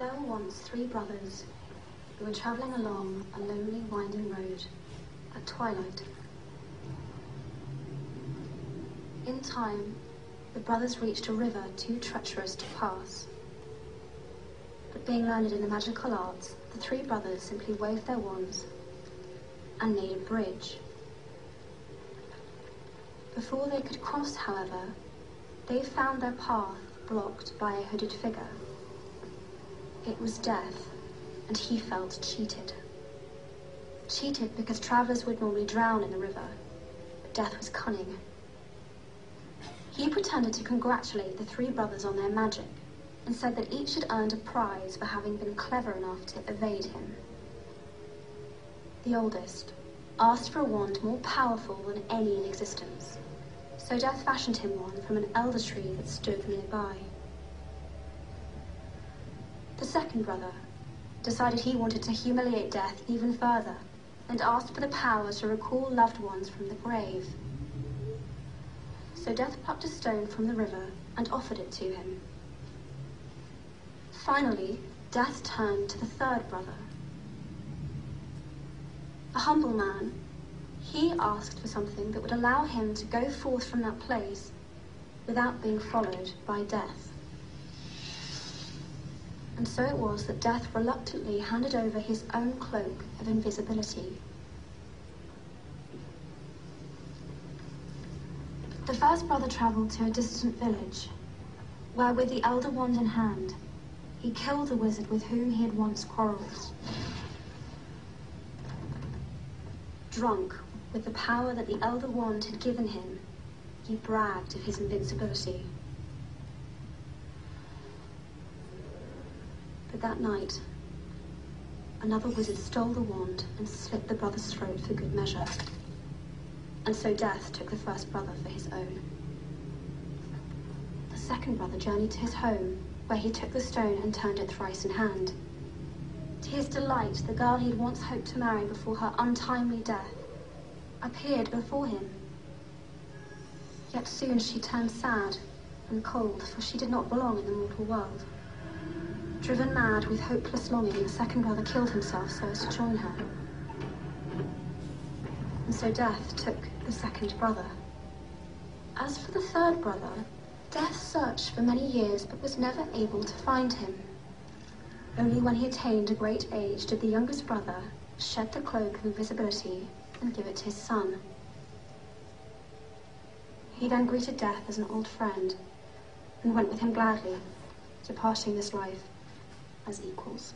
There were once three brothers who were travelling along a lonely, winding road at twilight. In time, the brothers reached a river too treacherous to pass. But being learned in the magical arts, the three brothers simply waved their wands and made a bridge. Before they could cross, however, they found their path blocked by a hooded figure. It was Death, and he felt cheated. Cheated because travellers would normally drown in the river, but Death was cunning. He pretended to congratulate the three brothers on their magic, and said that each had earned a prize for having been clever enough to evade him. The oldest asked for a wand more powerful than any in existence, so Death fashioned him one from an elder tree that stood nearby. The second brother decided he wanted to humiliate Death even further and asked for the power to recall loved ones from the grave. So Death plucked a stone from the river and offered it to him. Finally, Death turned to the third brother. A humble man, he asked for something that would allow him to go forth from that place without being followed by Death. And so it was that Death reluctantly handed over his own cloak of invisibility. The first brother travelled to a distant village, where with the elder wand in hand, he killed a wizard with whom he had once quarrelled. Drunk with the power that the elder wand had given him, he bragged of his invincibility. But that night, another wizard stole the wand and slit the brother's throat for good measure. And so Death took the first brother for his own. The second brother journeyed to his home, where he took the stone and turned it thrice in hand. To his delight, the girl he had once hoped to marry before her untimely death appeared before him. Yet soon she turned sad and cold, for she did not belong in the mortal world. Driven mad with hopeless longing, the second brother killed himself so as to join her. And so Death took the second brother. As for the third brother, Death searched for many years but was never able to find him. Only when he attained a great age did the youngest brother shed the cloak of invisibility and give it to his son. He then greeted Death as an old friend and went with him gladly, departing this life as equals.